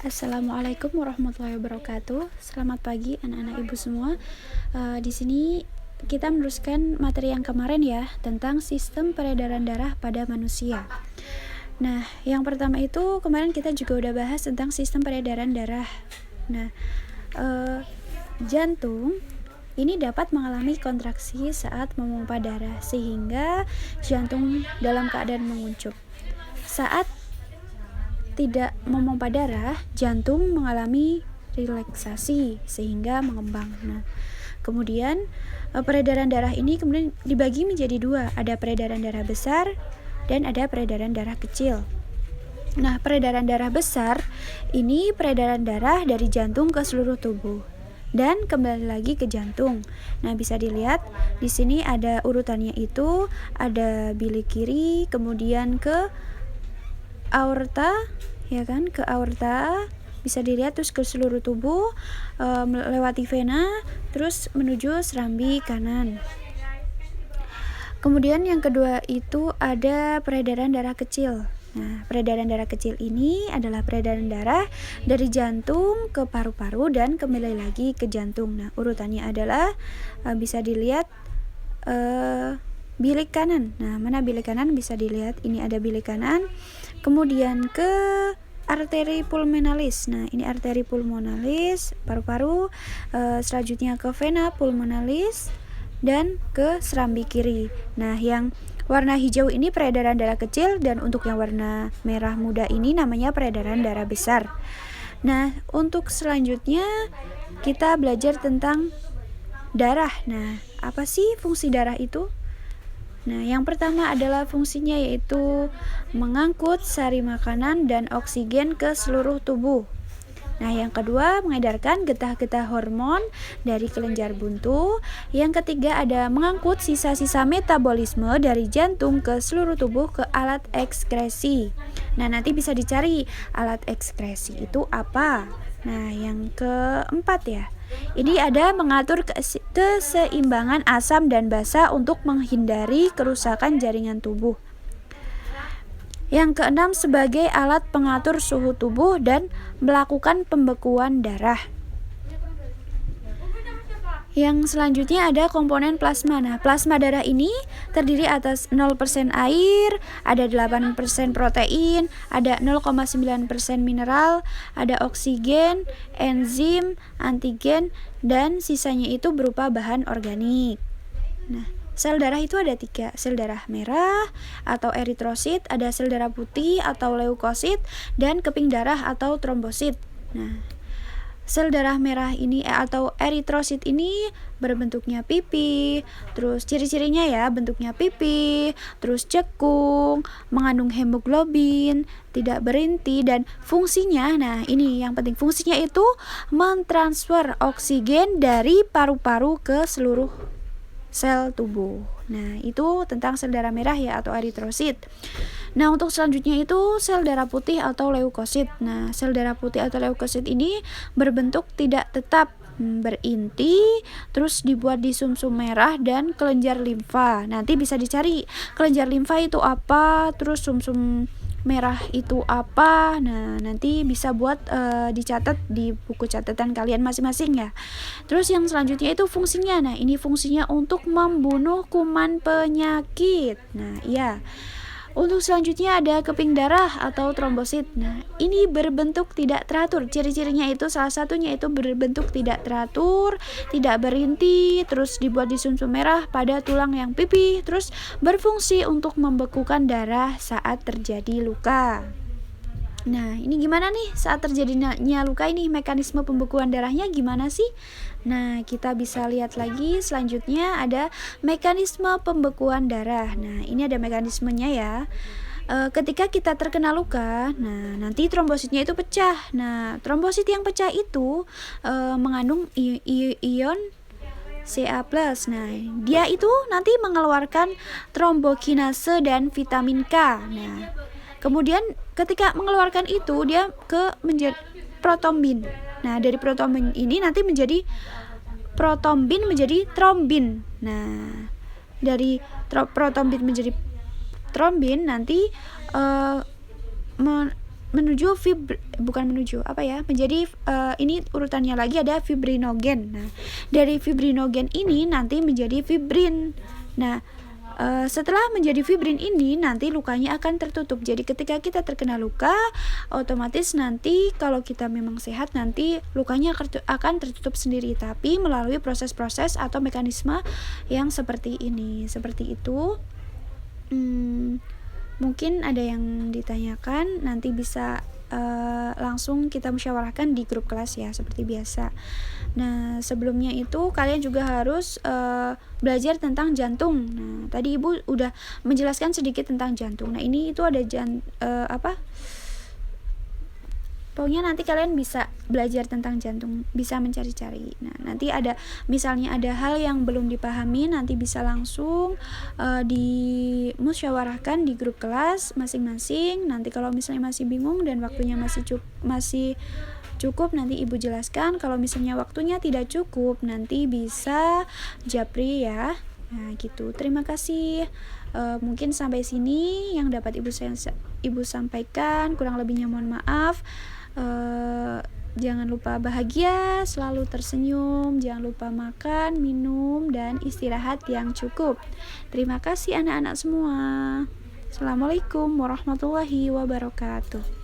Assalamualaikum warahmatullahi wabarakatuh. Selamat pagi anak-anak ibu semua. Di sini kita meneruskan materi yang kemarin ya, tentang sistem peredaran darah pada manusia. Nah, yang pertama itu kemarin kita juga udah bahas tentang sistem peredaran darah. Nah, jantung ini dapat mengalami kontraksi saat memompa darah, sehingga jantung dalam keadaan menguncup. Saat tidak memompa darah, jantung mengalami relaksasi sehingga mengembang. Nah, kemudian peredaran darah ini kemudian dibagi menjadi dua, ada peredaran darah besar dan ada peredaran darah kecil. Nah, peredaran darah besar ini peredaran darah dari jantung ke seluruh tubuh dan kembali lagi ke jantung. Nah, bisa dilihat di sini ada urutannya, itu ada bilik kiri, kemudian ke aorta, ya kan, ke aorta, bisa dilihat, terus ke seluruh tubuh, melewati vena, terus menuju serambi kanan. Kemudian yang kedua itu ada peredaran darah kecil. Nah, peredaran darah kecil ini adalah peredaran darah dari jantung ke paru-paru dan kembali lagi ke jantung. Nah, urutannya adalah bisa dilihat bilik kanan. Nah, mana bilik kanan? Bisa dilihat, ini ada bilik kanan. Kemudian ke arteri pulmonalis. Nah, ini arteri pulmonalis, paru-paru. Selanjutnya ke vena pulmonalis dan ke serambi kiri. Nah, yang warna hijau ini peredaran darah kecil, dan untuk yang warna merah muda ini namanya peredaran darah besar. Nah, untuk selanjutnya kita belajar tentang darah. Nah, apa sih fungsi darah itu? Nah, yang pertama adalah fungsinya yaitu mengangkut sari makanan dan oksigen ke seluruh tubuh. Nah, yang kedua mengedarkan getah-getah hormon dari kelenjar buntu. Yang ketiga ada mengangkut sisa-sisa metabolisme dari jantung ke seluruh tubuh ke alat ekskresi. Nah, nanti bisa dicari alat ekskresi itu apa. Nah, yang keempat ya, ini ada mengatur keseimbangan asam dan basa untuk menghindari kerusakan jaringan tubuh. Yang keenam sebagai alat pengatur suhu tubuh dan melakukan pembekuan darah. Yang selanjutnya ada komponen plasma. Nah, plasma darah ini terdiri atas 0% air, ada 8% protein, ada 0,9% mineral, ada oksigen, enzim, antigen, dan sisanya itu berupa bahan organik. Nah, sel darah itu ada 3, sel darah merah atau eritrosit, ada sel darah putih atau leukosit, dan keping darah atau trombosit. Nah, sel darah merah ini atau eritrosit ini berbentuknya pipi, terus ciri-cirinya ya, bentuknya pipi, terus cekung, mengandung hemoglobin, tidak berinti, dan fungsinya, nah ini yang penting, fungsinya itu mentransfer oksigen dari paru-paru ke seluruh sel tubuh. Nah, itu tentang sel darah merah ya atau eritrosit. Nah, untuk selanjutnya itu sel darah putih atau leukosit. Nah, sel darah putih atau leukosit ini berbentuk tidak tetap, berinti, terus dibuat di sumsum merah dan kelenjar limfa. Nanti bisa dicari kelenjar limfa itu apa, terus sumsum merah itu apa. Nah, nanti bisa buat dicatat di buku catatan kalian masing-masing ya. Terus yang selanjutnya itu fungsinya. Nah, ini fungsinya untuk membunuh kuman penyakit. Nah, iya. Untuk selanjutnya ada keping darah atau trombosit. Nah, ini berbentuk tidak teratur. Ciri-cirinya itu salah satunya itu berbentuk tidak teratur, tidak berinti, terus dibuat di sumsum merah pada tulang yang pipi, terus berfungsi untuk membekukan darah saat terjadi luka. Nah, ini gimana nih saat terjadinya luka ini, mekanisme pembekuan darahnya gimana sih? Nah, kita bisa lihat lagi selanjutnya ada mekanisme pembekuan darah. Nah, ini ada mekanismenya ya. Ketika kita terkena luka, nah nanti trombositnya itu pecah. Nah, trombosit yang pecah itu mengandung ion Ca+. Nah, dia itu nanti mengeluarkan trombokinase dan vitamin K. Nah, kemudian ketika mengeluarkan itu dia menjadi protombin. Nah, dari protombin ini nanti menjadi protombin menjadi trombin. Nah, dari protombin menjadi trombin nanti menjadi ini urutannya lagi ada fibrinogen. Nah, dari fibrinogen ini nanti menjadi fibrin. Nah, setelah menjadi fibrin ini nanti lukanya akan tertutup. Jadi ketika kita terkena luka, otomatis nanti kalau kita memang sehat nanti lukanya akan tertutup sendiri, tapi melalui proses-proses atau mekanisme yang seperti ini. Seperti itu. Mungkin ada yang ditanyakan, nanti bisa langsung kita musyawarahkan di grup kelas ya, seperti biasa. Nah, sebelumnya itu kalian juga harus belajar tentang jantung. Nah, tadi Ibu udah menjelaskan sedikit tentang jantung. Nah, ini itu ada pokoknya nanti kalian bisa belajar tentang jantung, bisa mencari-cari. Nah, nanti misalnya ada hal yang belum dipahami, nanti bisa langsung dimusyawarahkan di grup kelas masing-masing. Nanti kalau misalnya masih bingung dan waktunya masih cukup, nanti Ibu jelaskan. Kalau misalnya waktunya tidak cukup, nanti bisa japri ya. Nah, gitu. Terima kasih. Mungkin sampai sini yang dapat Ibu sampaikan. Kurang lebihnya mohon maaf. Jangan lupa bahagia, selalu tersenyum, jangan lupa makan, minum, dan istirahat yang cukup. Terima kasih anak-anak semua. Assalamualaikum warahmatullahi wabarakatuh.